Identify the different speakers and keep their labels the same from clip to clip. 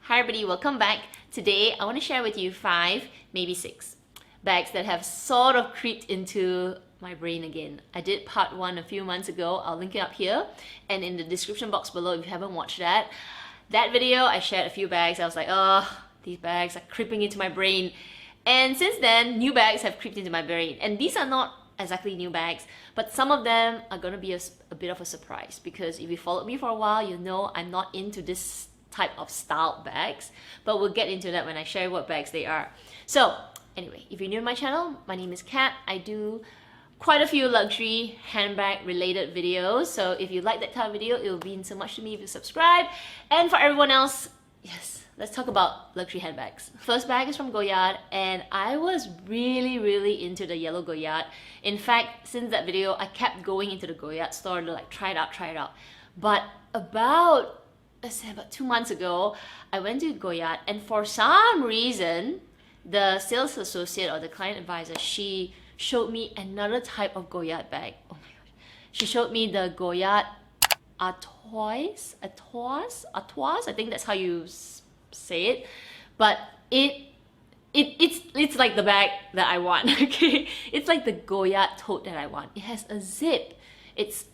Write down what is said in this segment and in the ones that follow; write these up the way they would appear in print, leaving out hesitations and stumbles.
Speaker 1: Hi everybody, welcome back. Today I want to share with you 5, maybe 6 bags that have sort of creeped into my brain again. I did part 1 a few months ago. I'll link it up here and in the description box below if you haven't watched that. That video I shared a few bags. I was like, oh, these bags are creeping into my brain. And since then, new bags have creeped into my brain. And these are not exactly new bags, but some of them are going to be a bit of a surprise, because if you followed me for a while, you know I'm not into this type of styled bags, but we'll get into that when I share what bags they are. So anyway, if you're new to my channel, my name is Kat. I do quite a few luxury handbag related videos, so if you like that type of video, it will mean so much to me if you subscribe. And for everyone else, yes, let's talk about luxury handbags. First bag is from Goyard, and I was really into the yellow Goyard. In fact, since that video, I kept going into the Goyard store to like try it out. But about 2 months ago, I went to Goyard, and for some reason, the sales associate or the client advisor, she showed me another type of Goyard bag. Oh my gosh. She showed me the Goyard Artoise, I think that's how you say it. But it's like the bag that I want, okay? It's like the Goyard tote that I want. It has a zip. It's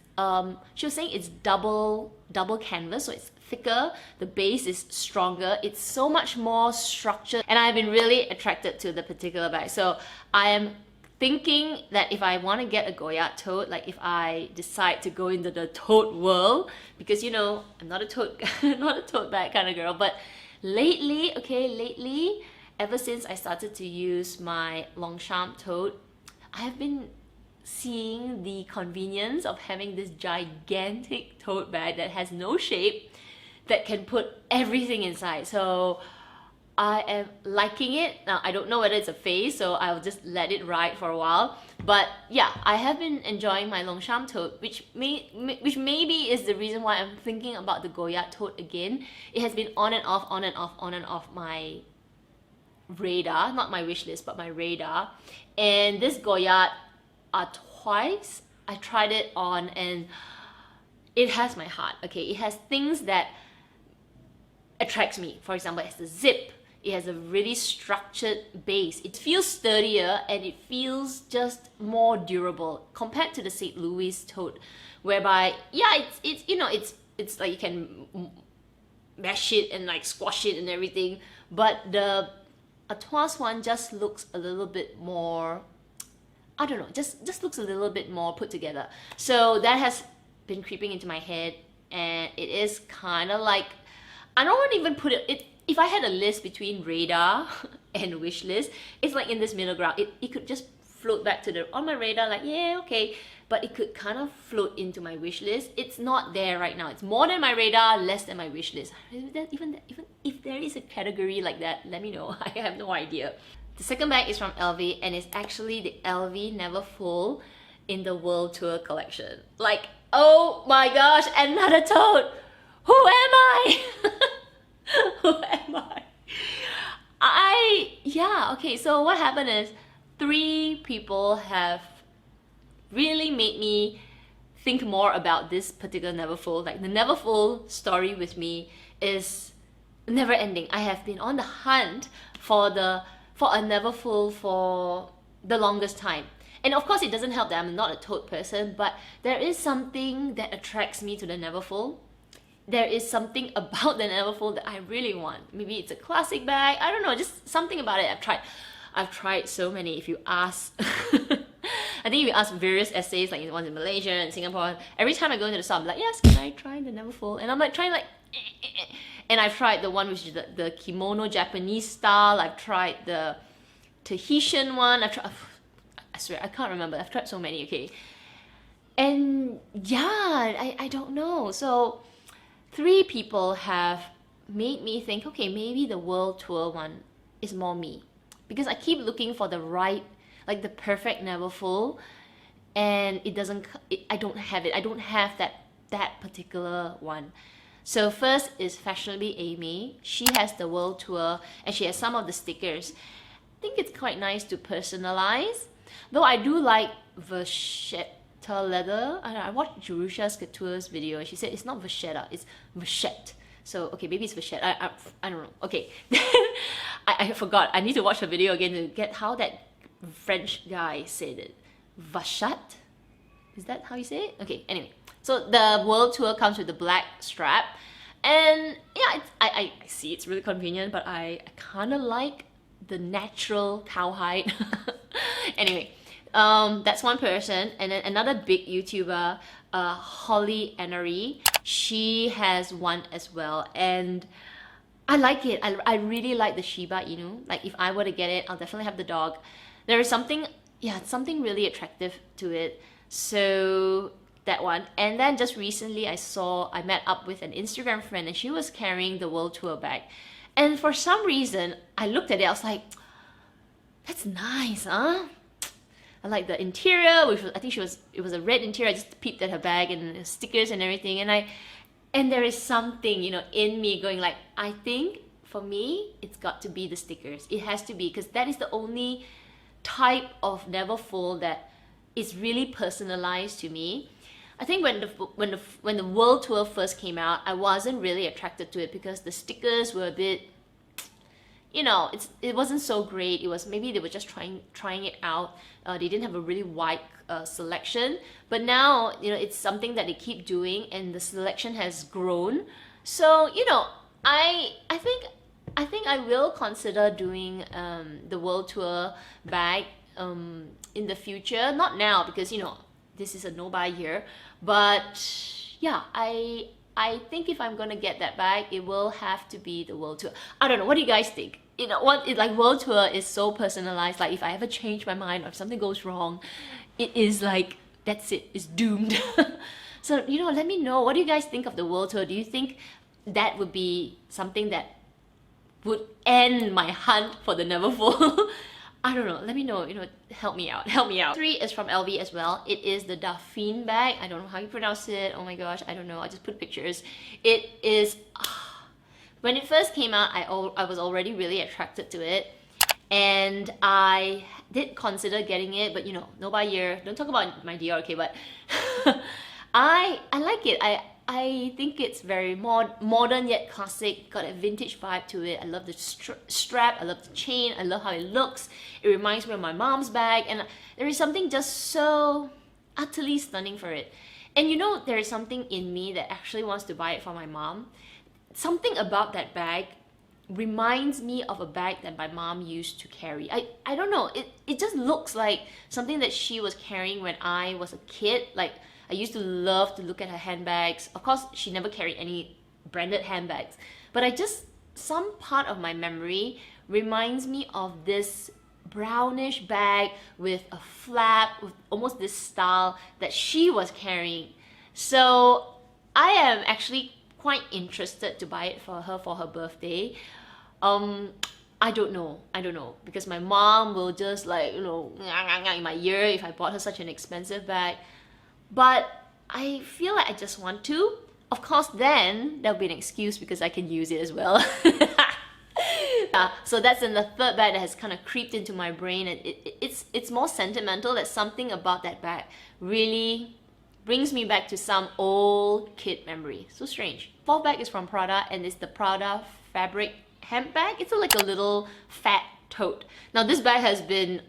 Speaker 1: she was saying it's double canvas, so it's thicker, the base is stronger, it's so much more structured, and I've been really attracted to the particular bag. So I am thinking that if I want to get a Goyard tote, like if I decide to go into the tote world, because you know I'm not a tote bag kind of girl, but lately, ever since I started to use my Longchamp tote, I have been seeing the convenience of having this gigantic tote bag that has no shape, that can put everything inside. So I am liking it. Now I don't know whether it's a phase, so I'll just let it ride for a while. But yeah, I have been enjoying my Longchamp tote, which maybe is the reason why I'm thinking about the Goyard tote again. It has been on and off my radar, not my wish list, but my radar. And this Goyard twice I tried it on, and it has my heart. Okay, it has things that attracts me. For example, it has a zip, it has a really structured base, it feels sturdier, and it feels just more durable compared to the St. Louis tote, whereby yeah, it's you know, it's like you can mash it and like squash it and everything, but the Artoise one just looks a little bit more, I don't know, just looks a little bit more put together. So that has been creeping into my head, and it is kind of like, I don't want to even put it, if I had a list between radar and wish list, it's like in this middle ground. It could just float back to on my radar, like yeah, okay, but it could kind of float into my wish list. It's not there right now. It's more than my radar, less than my wish list. Even if there is a category like that, let me know. I have no idea. The second bag is from LV, and it's actually the LV Neverfull in the World Tour collection. Like, oh my gosh, another tote! Who am I? Who am I? Yeah, okay, so what happened is 3 people have really made me think more about this particular Neverfull. Like the Neverfull story with me is never ending. I have been on the hunt for a Neverfull for the longest time. And of course it doesn't help that I'm not a tote person, but there is something that attracts me to the Neverfull. There is something about the Neverfull that I really want. Maybe it's a classic bag, I don't know, just something about it. I've tried so many. If you ask I think if you ask various essays, like ones in Malaysia and Singapore, every time I go into the shop, I'm like, yes, can I try the Neverfull? And I'm like trying like and I've tried the one which is the kimono Japanese style. I've tried the Tahitian one. I swear, I can't remember. I've tried so many, okay? And yeah, I don't know. So 3 people have made me think, okay, maybe the World Tour one is more me. Because I keep looking for the right, like the perfect Neverfull, and I don't have it. I don't have that particular one. So first is Fashionably Amy. She has the World Tour, and she has some of the stickers. I think it's quite nice to personalize. Though I do like Vachetta leather. I watched Jerusha Couture's video, and she said it's not Vachetta, it's Vachette. So, okay, maybe it's Vachette. I don't know. Okay. I forgot. I need to watch the video again to get how that French guy said it. Vachette? Is that how you say it? Okay, anyway. So the world tour comes with the black strap. And yeah, I see it's really convenient, but I kind of like the natural cowhide. Anyway, that's one person. And then another big YouTuber, Holly Enquiries, she has one as well. And I like it. I really like the Shiba Inu. Like if I were to get it, I'll definitely have the dog. There is something, yeah, something really attractive to it. So that one. And then just recently I met up with an Instagram friend and she was carrying the world tour bag. And for some reason, I looked at it, I was like, that's nice, huh? I like the interior, which was, I think it was a red interior. I just peeped at her bag and the stickers and everything. And there is something, you know, in me going like, I think for me, it's got to be the stickers. It has to be, because that is the only type of Neverfull that is really personalized to me. I think when the world tour first came out, I wasn't really attracted to it because the stickers were a bit, you know, it wasn't so great. It was, maybe they were just trying it out. They didn't have a really wide selection, but now, you know, it's something that they keep doing and the selection has grown. So, you know, I think I will consider doing the world tour bag in the future. Not now, because, you know, this is a no-buy year, but yeah, I think if I'm gonna get that bag, it will have to be the world tour. I don't know, what do you guys think? You know what, like world tour is so personalized. Like if I ever change my mind or if something goes wrong, it is like, that's it, it's doomed. So, you know, let me know, what do you guys think of the world tour? Do you think that would be something that would end my hunt for the Neverfull? I don't know, let me know, you know, help me out. 3 is from LV as well. It is the Dauphine bag. I don't know how you pronounce it. Oh my gosh, I don't know. I just put pictures. It is, when it first came out, I was already really attracted to it. And I did consider getting it, but you know, no buy year. Don't talk about my Dior, okay, but I like it. I think it's very modern yet classic, got a vintage vibe to it. I love the strap, I love the chain, I love how it looks. It reminds me of my mom's bag, and there is something just so utterly stunning for it. And you know, there is something in me that actually wants to buy it for my mom. Something about that bag reminds me of a bag that my mom used to carry. I don't know, it just looks like something that she was carrying when I was a kid. Like, I used to love to look at her handbags. Of course, she never carried any branded handbags, but some part of my memory reminds me of this brownish bag with a flap, with almost this style that she was carrying. So I am actually quite interested to buy it for her birthday. I don't know, because my mom will just like, you know, in my ear if I bought her such an expensive bag. But I feel like I just want to. Of course, then there'll be an excuse because I can use it as well. So that's in the third bag that has kind of creeped into my brain, and it's more sentimental. There's something about that bag really brings me back to some old kid memory. So strange. Fourth bag is from Prada, and it's the Prada fabric handbag. It's like a little fat tote. Now this bag has been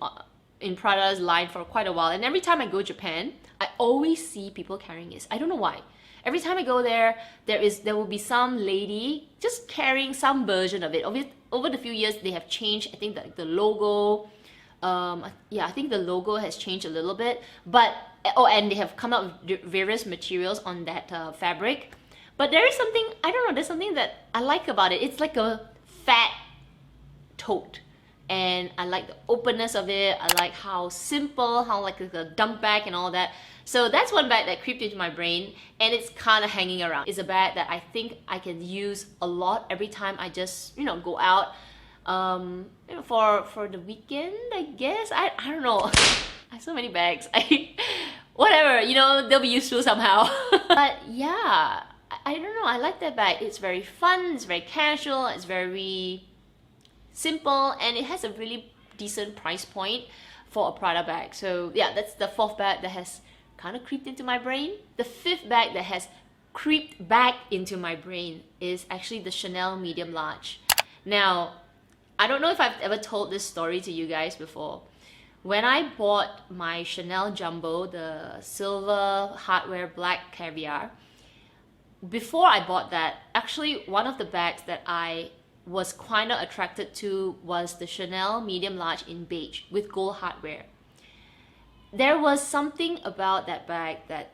Speaker 1: in Prada's line for quite a while, and every time I go to Japan, I always see people carrying this. I don't know why. Every time I go there, there will be some lady just carrying some version of it. Over the few years, they have changed. I think the logo, yeah, I think the logo has changed a little bit. But and they have come out with various materials on that fabric. But there is something, I don't know, there's something that I like about it. It's like a fat tote. And I like the openness of it. I like how simple, how like a dump bag and all that. So that's one bag that creeped into my brain, and it's kind of hanging around. It's a bag that I think I can use a lot every time I just, you know, go out. You know, for the weekend, I guess. I don't know. I have so many bags. Whatever, you know, they'll be useful somehow. But yeah, I don't know. I like that bag. It's very fun. It's very casual. It's very simple, and it has a really decent price point for a Prada bag. So yeah, that's the fourth bag that has kind of creeped into my brain. The fifth bag that has creeped back into my brain is actually the Chanel medium large. Now, I don't know if I've ever told this story to you guys before. When I bought my Chanel Jumbo, the silver hardware black caviar, before I bought that, actually one of the bags that I was kind of attracted to was the Chanel medium large in beige with gold hardware. There was something about that bag that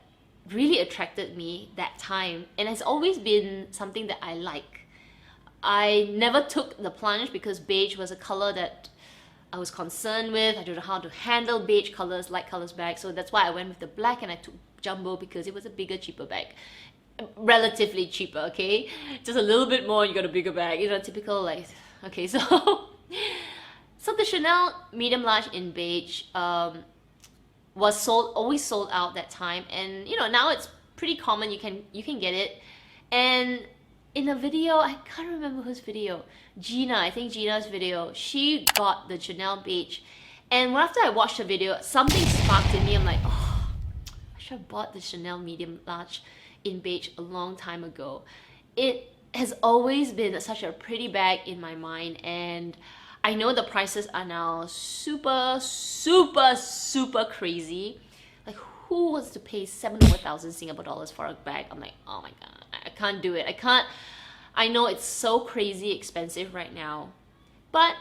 Speaker 1: really attracted me that time, and it's always been something that I like. I never took the plunge because beige was a color that I was concerned with. I don't know how to handle beige colors, light colors bags, so that's why I went with the black and I took Jumbo because it was a bigger, cheaper bag. Relatively cheaper, okay? Just a little bit more, you got a bigger bag, you know, typical like, okay, so the Chanel medium large in beige was always sold out that time, and you know, now it's pretty common, you can get it. And in a video, I can't remember whose video, Gina, I think Gina's video, she got the Chanel beige, and after I watched the video, something sparked in me. I'm like, oh, I should have bought the Chanel medium large in beige a long time ago. It has always been such a pretty bag in my mind, and I know the prices are now super crazy. Like, who wants to pay 700,000 Singapore dollars for a bag? I'm like, oh my god, I can't do it. I know it's so crazy expensive right now, but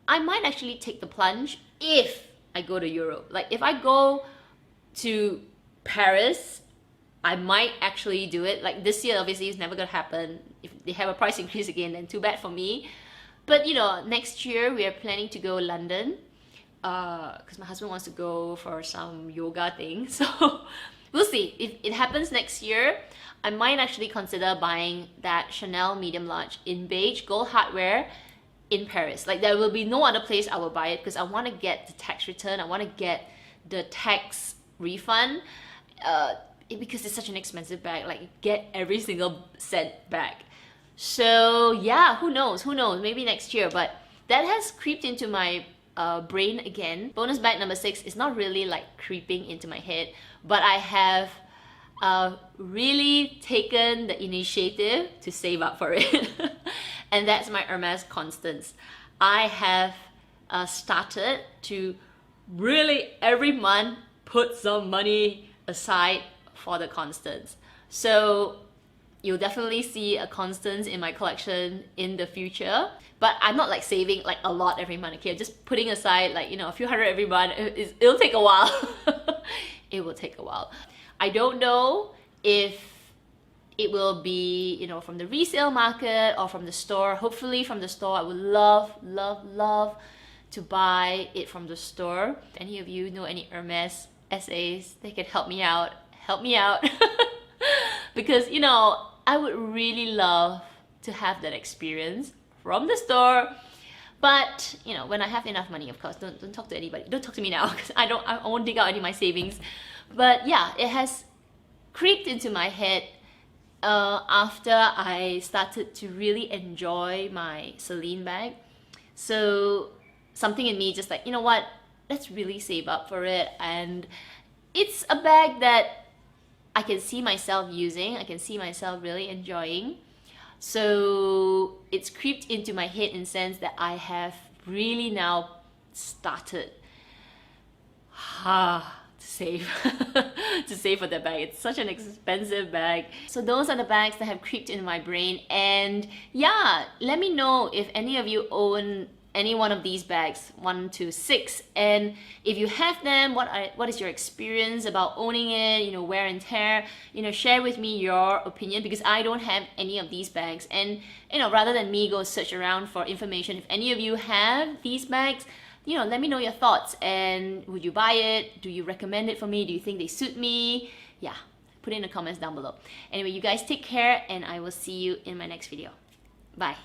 Speaker 1: I might actually take the plunge if I go to Europe. Like, if I go to Paris, I might actually do it. Like, this year obviously it's never gonna happen. If they have a price increase again, then too bad for me. But you know, next year we are planning to go London because my husband wants to go for some yoga thing. So we'll see. If it happens next year, I might actually consider buying that Chanel medium large in beige gold hardware in Paris. Like, there will be no other place I will buy it because I want to get the tax return. I want to get the tax refund because it's such an expensive bag. Like, get every single cent back. So yeah, who knows, maybe next year. But that has creeped into my brain again. Bonus bag number 6 is not really like creeping into my head, but I have really taken the initiative to save up for it. And that's my Hermes Constance. I have started to really every month put some money aside for the Constance. So you'll definitely see a Constance in my collection in the future, but I'm not like saving like a lot every month, okay? I'm just putting aside like, you know, a few hundred every month. It'll take a while. It will take a while. I don't know if it will be, you know, from the resale market or from the store. Hopefully from the store. I would love to buy it from the store. If any of you know any Hermes SAs, they can help me out. Because, you know, I would really love to have that experience from the store. But, you know, when I have enough money, of course, don't talk to anybody. Don't talk to me now because I won't dig out any of my savings. But yeah, it has creeped into my head after I started to really enjoy my Celine bag. So something in me just like, you know what, let's really save up for it. And it's a bag that I can see myself using, I can see myself really enjoying. So it's creeped into my head in the sense that I have really now started to save to save for that bag. It's such an expensive bag. So those are the bags that have creeped in my brain. And yeah, let me know if any of you own any one of these bags, 1 to 6, and if you have them, what is your experience about owning it, you know, wear and tear. You know, share with me your opinion because I don't have any of these bags. And you know, rather than me go search around for information, if any of you have these bags, you know, let me know your thoughts. And would you buy it? Do you recommend it for me? Do you think they suit me? Yeah, put it in the comments down below. Anyway, you guys take care, and I will see you in my next video. Bye.